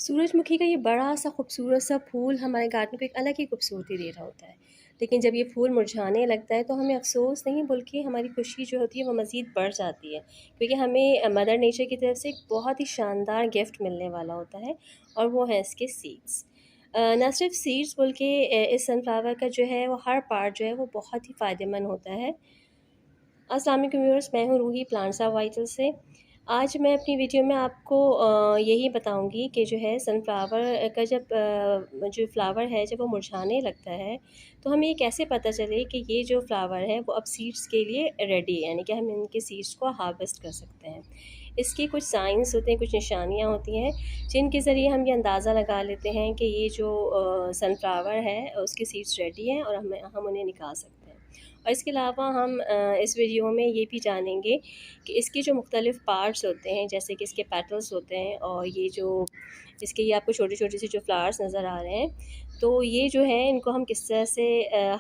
सूरजमुखी का ये बड़ा-सा खूबसूरत सा फूल हमारे गार्डन को एक अलग ही खूबसूरती दे रहा होता है। लेकिन जब ये फूल मुरझाने लगता है तो हमें अफ़सोस नहीं बल्कि हमारी खुशी जो होती है वो मज़ीद बढ़ जाती है। क्योंकि हमें मदर नेचर की तरफ से एक बहुत ही शानदार गिफ्ट मिलने वाला होता है और वो है इसके सीड्स। ना सिर्फ़ सीड्स बल्कि इस सनफ्लावर का जो है वो हर पार्ट जो है वो बहुत ही फ़ायदेमंद होता है। अस्सलाम वालेकुम व्यूअर्स, मैं हूँ रूही प्लांट्स ऑफ वाइटल से। आज मैं अपनी वीडियो में आपको यही बताऊँगी कि जो है सनफ्लावर का जब जो फ्लावर है जब वो मुरझाने लगता है, तो हमें ये कैसे पता चले कि ये जो फ्लावर है वो अब सीड्स के लिए रेडी है, यानी कि हम इनके सीड्स को हार्वेस्ट कर सकते हैं। इसके कुछ साइंस होते हैं, कुछ निशानियाँ होती हैं, जिनके ज़रिए हम ये अंदाज़ा लगा लेते हैं कि ये जो सनफ्लावर है उसके सीड्स रेडी हैं और हम उन्हें निकाल सकते हैं। और इसके अलावा हम इस वीडियो में ये भी जानेंगे कि इसके जो मुख्तलिफ़ पार्ट्स होते हैं, जैसे कि इसके पेटल्स होते हैं और ये जो इसके ये आपको छोटे-छोटे से जो फ्लावर्स नज़र आ रहे हैं, तो ये जो है इनको हम किस तरह से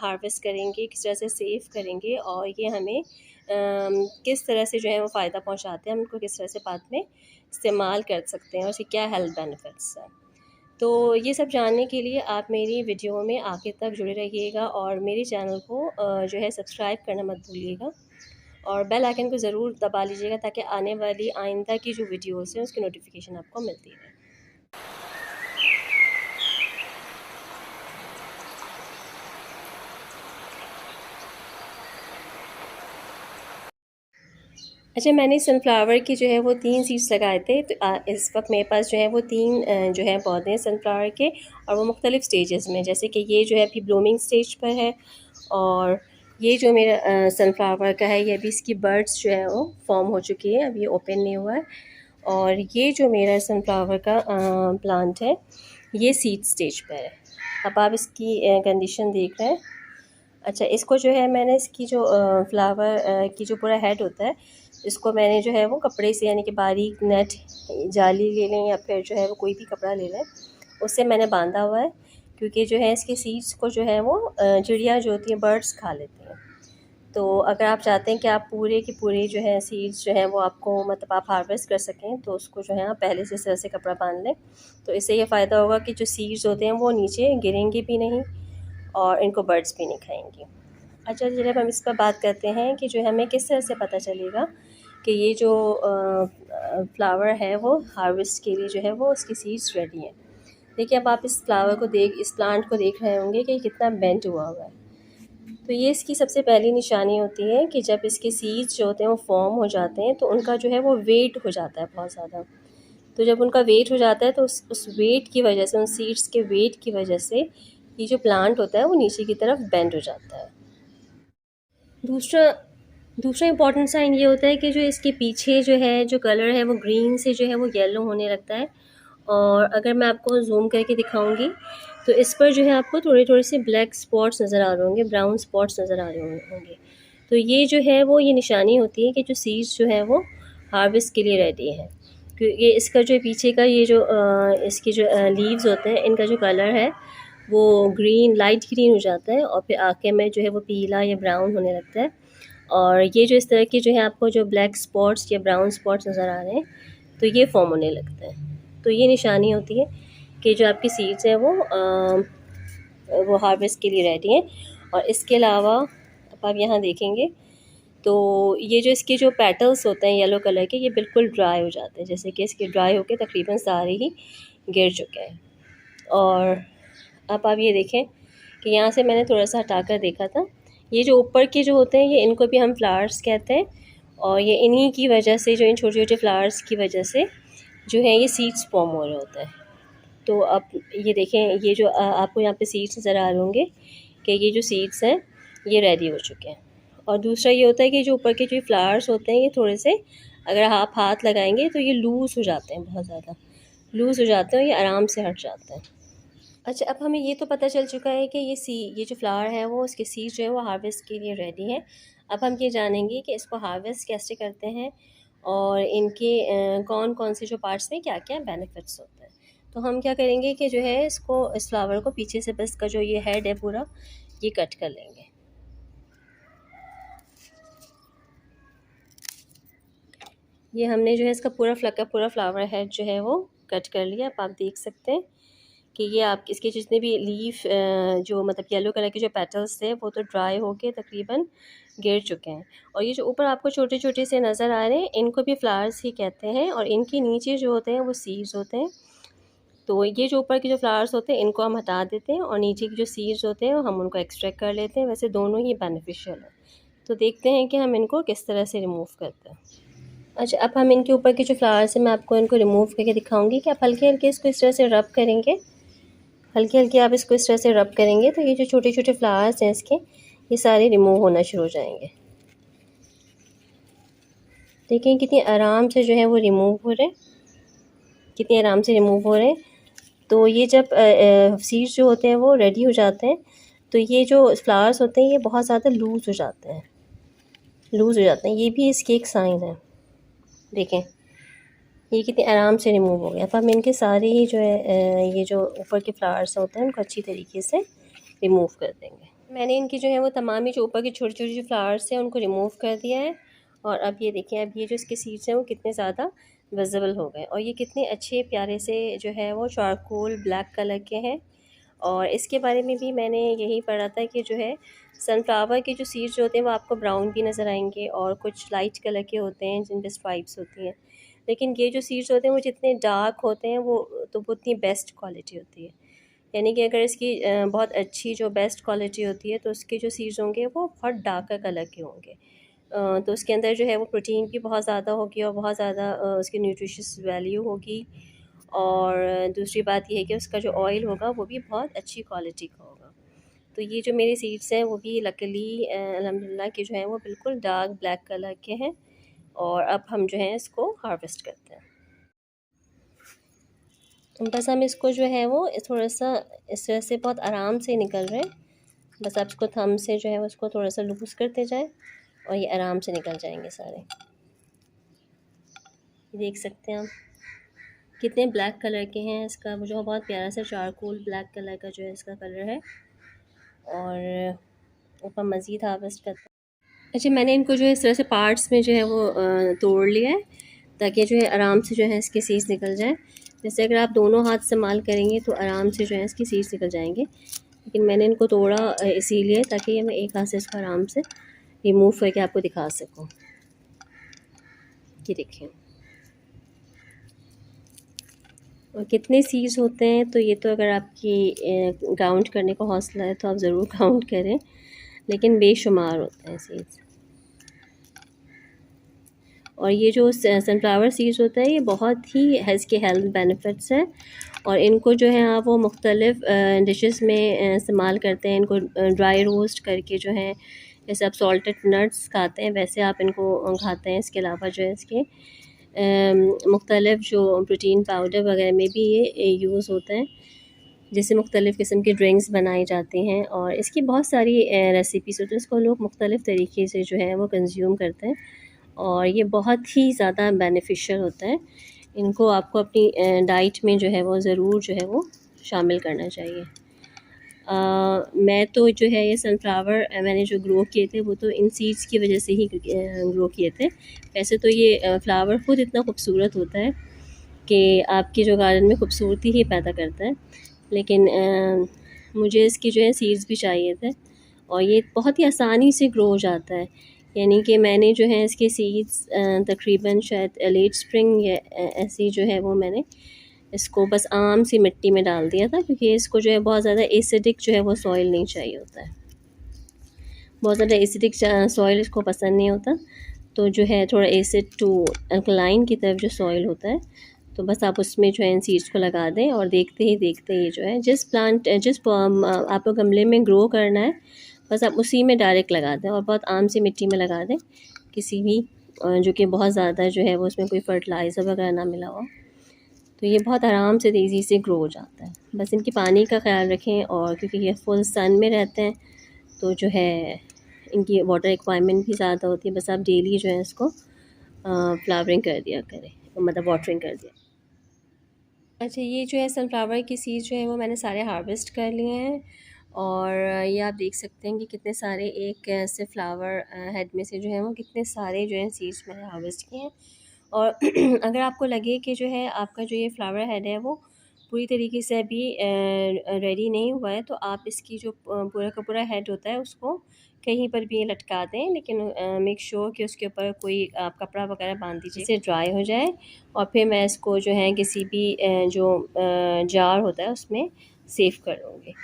हार्वेस्ट करेंगे, किस तरह से सेव करेंगे और ये हमें किस तरह से जो है वो फ़ायदा पहुँचाते हैं, हम इनको किस तरह से बाद में इस्तेमाल कर सकते हैं और इसके क्या हेल्थ बेनिफिट्स हैं। तो ये सब जानने के लिए आप मेरी वीडियो में आखिर तक जुड़े रहिएगा और मेरे चैनल को जो है सब्सक्राइब करना मत भूलिएगा और बेल आइकन को ज़रूर दबा लीजिएगा ताकि आने वाली आइंदा की जो वीडियोस हैं उसकी नोटिफिकेशन आपको मिलती रहे। अच्छा, मैंने सनफ्लावर की जो है वो 3 सीड्स लगाए थे, तो इस वक्त मेरे पास जो है वो 3 जो है पौधे हैं सनफ्लावर के और वो मुख्तलिफ़ स्टेजेस में, जैसे कि ये जो है अभी ब्लूमिंग स्टेज पर है और ये जो मेरा सनफ्लावर का है ये अभी इसकी बर्ड्स जो है वो फॉर्म हो चुकी है, अभी ये ओपन नहीं हुआ है। और ये जो मेरा सनफ्लावर का प्लांट है ये सीड स्टेज पर है। अब आप इसकी कंडीशन देख रहे हैं। अच्छा, इसको जो है मैंने इसकी जो फ्लावर की जो पूरा हेड होता है, इसको मैंने जो है वो कपड़े से, यानी कि बारीक नेट जाली ले लें या फिर जो है वो कोई भी कपड़ा ले लें, उससे मैंने बांधा हुआ है। क्योंकि जो है इसके सीड्स को जो है वो चिड़िया जो होती हैं बर्ड्स खा लेती हैं। तो अगर आप चाहते हैं कि आप पूरे की पूरे जो है सीड्स जो हैं वो आपको मतलब आप हार्वेस्ट कर सकें, तो उसको जो है आप पहले से इस तरह से कपड़ा बांध लें। तो इससे ये फ़ायदा होगा कि जो सीड्स होते हैं वो नीचे गिरेंगे भी नहीं और इनको बर्ड्स भी नहीं खाएंगी। अच्छा, जब हम इस पर बात करते हैं कि जो हमें किस तरह से पता चलेगा कि ये जो फ्लावर है वो हार्वेस्ट के लिए जो है वो उसकी सीड्स रेडी हैं। देखिए, अब आप इस प्लांट को देख रहे होंगे कि कितना बेंट हुआ है। तो ये इसकी सबसे पहली निशानी होती है कि जब इसके सीड्स जो होते हैं वो फॉर्म हो जाते हैं, तो उनका जो है वो वेट हो जाता है बहुत ज़्यादा। तो जब उनका वेट हो जाता है तो उस वेट की वजह से, उन सीड्स के वेट की वजह से ये जो प्लांट होता है वो नीचे की तरफ बेंड हो जाता है। दूसरा दूसरा इम्पॉर्टेंट साइन ये होता है कि जो इसके पीछे जो है जो कलर है वो ग्रीन से जो है वो येलो होने लगता है। और अगर मैं आपको ज़ूम करके दिखाऊंगी तो इस पर जो है आपको थोड़े थोड़े से ब्लैक स्पॉट्स नज़र आ रहे होंगे, ब्राउन स्पॉट्स नज़र आ रहे होंगे। तो ये जो है वो ये निशानी होती है कि जो सीड्स जो है वो हार्वेस्ट के लिए रेडी है। क्योंकि इसका जो पीछे का ये जो इसकी जो लीव्स होते हैं, इनका जो कलर है वो ग्रीन, लाइट ग्रीन हो जाता है और फिर आगे में जो है वो पीला या ब्राउन होने लगता है। और ये जो इस तरह के जो है आपको जो ब्लैक स्पॉट्स या ब्राउन स्पॉट्स नज़र आ रहे हैं, तो ये फॉर्म होने लगते हैं। तो ये निशानी होती है कि जो आपकी सीड्स हैं वो हार्वेस्ट के लिए रेडी हैं। और इसके अलावा अब आप यहाँ देखेंगे तो ये जो इसके जो पेटल्स होते हैं येलो कलर के, ये बिल्कुल ड्राई हो जाते हैं, जैसे कि इसके ड्राई होके तकरीबन सारे ही गिर चुके हैं। और अब आप ये देखें कि यहाँ से मैंने थोड़ा सा हटाकर देखा था, ये जो ऊपर के जो होते हैं ये इनको भी हम फ्लावर्स कहते हैं और ये इन्हीं की वजह से, जो इन छोटे छोटे फ्लावर्स की वजह से जो है ये सीड्स फॉर्म हो रहे होते हैं। तो आप ये देखें, ये जो आपको यहाँ पे सीड्स नज़र आ रहे होंगे कि ये जो सीड्स हैं ये रेडी हो चुके हैं। और दूसरा ये होता है कि जो ऊपर के जो फ्लावर्स होते हैं ये थोड़े से, अगर आप हाथ लगाएंगे तो ये लूज़ हो जाते हैं, बहुत ज़्यादा लूज़ हो जाते हैं और ये आराम से हट जाते हैं। अच्छा, अब हमें ये तो पता चल चुका है कि ये जो फ्लावर है वो उसके सीड्स जो है वो हार्वेस्ट के लिए रेडी है। अब हम ये जानेंगे कि इसको हार्वेस्ट कैसे करते हैं और इनके कौन-कौन से जो पार्ट्स में क्या-क्या बेनिफिट्स होते हैं। तो हम क्या करेंगे कि जो है इस फ्लावर को पीछे से बस का जो ये हेड है पूरा, ये कट कर लेंगे। ये हमने जो है इसका पूरा फ्लावर हेड जो है वो कट कर लिया। अब आप देख सकते हैं कि ये आप इसके जितने भी लीफ जो मतलब येलो कलर के जो पेटल्स थे वो तो ड्राई होके तकरीबन गिर चुके हैं। और ये जो ऊपर आपको छोटे छोटे से नज़र आ रहे हैं इनको भी फ्लावर्स ही कहते हैं, और इनके नीचे जो होते हैं वो सीड्स होते हैं। तो ये जो ऊपर के जो फ्लावर्स होते हैं इनको हम हटा देते हैं, और नीचे के जो सीड्स होते हैं हम उनको एक्सट्रैक्ट कर लेते हैं। वैसे दोनों ही बेनिफिशियल है। तो देखते हैं कि हम इनको किस तरह से रिमूव करते हैं। अच्छा, अब हम इनके ऊपर के जो फ्लावर्स हैं मैं आपको इनको रिमूव करके दिखाऊंगी कि आप हल्के हल्के इसको इस तरह से रब करेंगे। हल्के हल्के आप इसको इस तरह से रब करेंगे तो ये जो छोटे छोटे फ्लावर्स हैं इसके ये सारे रिमूव होना शुरू हो जाएंगे। देखिए कितनी आराम से जो है वो रिमूव हो रहे हैं, कितनी आराम से रिमूव हो रहे हैं। तो ये जब सीड्स जो होते हैं वो रेडी हो जाते हैं तो ये जो फ्लावर्स होते हैं ये बहुत ज़्यादा लूज़ हो जाते हैं, लूज़ हो जाते हैं। ये भी इसके एक साइन है। देखें ये कितनी आराम से रिमूव हो गया। अब हम इनके सारे ही जो है ये जो ऊपर के फ्लावर्स होते हैं उनको अच्छी तरीके से रिमूव कर देंगे। मैंने इनकी जो है वो तमाम ही जो ऊपर के छोटे छोटे जो फ्लावर्स हैं उनको रिमूव कर दिया है। और अब ये देखें, अब ये जो इसके सीड्स हैं वो कितने ज़्यादा विजिबल हो गए, और ये कितने अच्छे प्यारे से जो है वो चारकोल ब्लैक कलर के हैं। और इसके बारे में भी मैंने यही पढ़ा था कि जो है सनफ्लावर के जो सीड्स होते हैं वो आपको ब्राउन भी नज़र आएंगे, और कुछ लाइट कलर के होते हैं जिन पे स्ट्राइप्स होती हैं। लेकिन ये जो सीड्स होते हैं वो जितने डार्क होते हैं वो तो वो उतनी बेस्ट क्वालिटी होती है। यानी कि अगर इसकी बहुत अच्छी जो बेस्ट क्वालिटी होती है तो उसके जो सीड्स होंगे वो बहुत डार्कर कलर के होंगे। तो उसके अंदर जो है वो प्रोटीन भी बहुत ज़्यादा होगी और बहुत ज़्यादा उसकी न्यूट्रिशियस वैल्यू होगी। और दूसरी बात ये है कि उसका जो ऑयल होगा वो भी बहुत अच्छी क्वालिटी का होगा। तो ये जो मेरे सीड्स हैं वो भी लकीली अल्हम्दुलिल्लाह के जो हैं वो बिल्कुल डार्क ब्लैक कलर के हैं। और अब हम जो है इसको हार्वेस्ट करते हैं। बस हम इसको जो है वो थोड़ा सा इस तरह से बहुत आराम से निकल रहे हैं। बस आप इसको थंब से जो है उसको थोड़ा सा लूज़ करते जाएं और ये आराम से निकल जाएंगे सारे। देख सकते हैं आप कितने ब्लैक कलर के हैं। इसका जो बहुत प्यारा सा चारकोल ब्लैक कलर का जो है इसका कलर है। और ऊपर मज़ीद हार्वेस्ट करते हैं। अच्छा, मैंने इनको जो है इस तरह से पार्ट्स में जो है वो तोड़ लिया है ताकि जो है आराम से जो है इसके सीड्स निकल जाए। जैसे अगर आप दोनों हाथ इस्तेमाल करेंगे तो आराम से जो है इसकी सीड्स निकल जाएंगे, लेकिन मैंने इनको तोड़ा इसीलिए ताकि ये मैं एक हाथ से इसको आराम से रिमूव करके आपको दिखा सकूं। ये देखें, और कितने सीड्स होते हैं तो ये तो अगर आपकी काउंट करने का हौसला है तो आप ज़रूर काउंट करें, लेकिन बेशुमार होते हैं सीड्स। और ये जो सनफ्लावर सीड्स होता है ये बहुत ही इसके हेल्थ बेनिफिट्स हैं, और इनको जो है आप वो मुख्तलिफ़ डिशेस में इस्तेमाल करते हैं। इनको ड्राई रोस्ट करके जो है जैसे आप सॉल्टेड नट्स खाते हैं वैसे आप इनको खाते हैं। इसके अलावा जो है इसके मुख्तलिफ़ जो प्रोटीन पाउडर वगैरह में भी ये यूज़ होते हैं, जिससे मुख्तलिफ़ किस्म की ड्रिंक्स बनाई जाती हैं। और इसकी बहुत सारी रेसिपीज़ होती हैं, इसको लोग मुख्तलिफ़ तरीके से जो है वो कंज्यूम करते हैं, और ये बहुत ही ज़्यादा बेनिफिशियल होता है। इनको आपको अपनी डाइट में जो है वो ज़रूर जो है वो शामिल करना चाहिए। मैं तो जो है ये सनफ्लावर मैंने जो ग्रो किए थे वो तो इन सीड्स की वजह से ही ग्रो किए थे। वैसे तो ये फ्लावर ख़ुद इतना खूबसूरत होता है कि आपके जो गार्डन में खूबसूरती ही पैदा करता है, लेकिन मुझे इसकी जो है सीड्स भी चाहिए थे, और ये बहुत ही आसानी से ग्रो हो जाता है। यानी कि मैंने जो है इसके सीड्स तकरीबन शायद लेट स्प्रिंग या ऐसी जो है वो मैंने इसको बस आम सी मिट्टी में डाल दिया था, क्योंकि इसको जो है बहुत ज़्यादा एसिडिक जो है वो सॉइल नहीं चाहिए होता है। बहुत ज़्यादा एसिडिक सॉइल इसको पसंद नहीं होता, तो जो है थोड़ा एसिड टू अल्कलाइन की तरफ जो सॉइल होता है तो बस आप उसमें जो है इन सीड्स को लगा दें, और देखते ही देखते ये जो है जिस आपको गमले में ग्रो करना है बस आप उसी में डायरेक्ट लगा दें, और बहुत आम सी मिट्टी में लगा दें, किसी भी जो कि बहुत ज़्यादा जो है वो उसमें कोई फर्टिलाइज़र वगैरह ना मिला हो। तो ये बहुत आराम से तेज़ी से ग्रो हो जाता है। बस इनकी पानी का ख्याल रखें, और क्योंकि ये फुल सन में रहते हैं तो जो है इनकी वाटर रिक्वायरमेंट भी ज़्यादा होती है। बस आप डेली जो है इसको फ्लावरिंग कर दिया करें, मतलब वाटरिंग कर दिया। अच्छा, ये जो है सनफ्लावर की सीड्स जो है वो मैंने सारे हार्वेस्ट कर लिए हैं, और ये आप देख सकते हैं कि कितने सारे एक ऐसे फ्लावर हेड में से जो है वो कितने सारे जो है सीड्स मैंने हार्वेस्ट किए हैं। और अगर आपको लगे कि जो है आपका जो ये फ्लावर हेड है वो पूरी तरीके से अभी रेडी नहीं हुआ है, तो आप इसकी जो पूरा का पूरा हेड होता है उसको कहीं पर भी लटका दें, लेकिन मेक श्योर कि उसके ऊपर कोई आप कपड़ा वगैरह बांध दीजिए जिससे ड्राई हो जाए। और फिर मैं इसको जो है किसी भी जो जार होता है उसमें सेव कर लूँगी।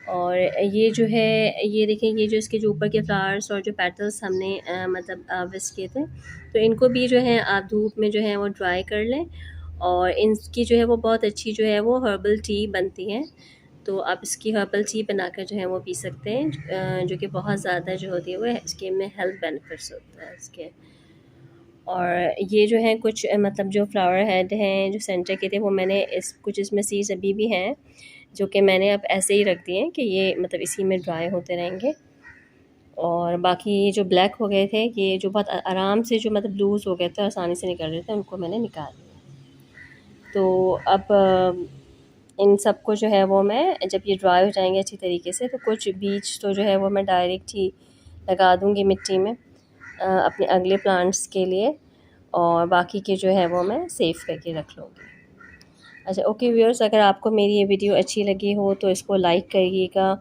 और ये जो है, ये देखें, ये जो इसके जो ऊपर के फ्लावर्स और जो पेटल्स हमने मतलब हार्वेस्ट किए थे, तो इनको भी जो है आप धूप में जो है वो ड्राई कर लें। और इनकी जो है वो बहुत अच्छी जो है वो हर्बल टी बनती है, तो आप इसकी हर्बल टी बनाकर जो है वो पी सकते हैं, जो कि बहुत ज़्यादा जो होती है वो इसके में हेल्थ बेनिफिट्स होता है इसके। और ये जो है कुछ मतलब जो फ्लावर हेड हैं जो सेंटर के थे, वो मैंने इस कुछ इसमें सीड्स अभी भी हैं जो कि मैंने अब ऐसे ही रख दिए हैं कि ये मतलब इसी में ड्राई होते रहेंगे। और बाकी ये जो ब्लैक हो गए थे, ये जो बहुत आराम से जो मतलब लूज़ हो गए थे, आसानी से निकल रहे थे, उनको मैंने निकाल दिया। तो अब इन सबको जो है वो मैं जब ये ड्राई हो जाएंगे अच्छी तरीके से, तो कुछ बीज तो जो है वो मैं डायरेक्ट ही लगा दूँगी मिट्टी में अपने अगले प्लांट्स के लिए, और बाकी के जो है वो मैं सेव करके रख लूँगी। अच्छा, ओके व्यूअर्स, अगर आपको मेरी ये वीडियो अच्छी लगी हो तो इसको लाइक करिएगा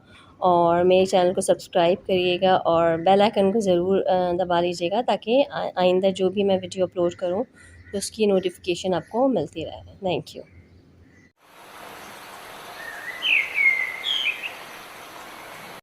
और मेरे चैनल को सब्सक्राइब करिएगा और बेल आइकन को ज़रूर दबा लीजिएगा, ताकि आइंदा जो भी मैं वीडियो अपलोड करूँ तो उसकी नोटिफिकेशन आपको मिलती रहे। Thank you.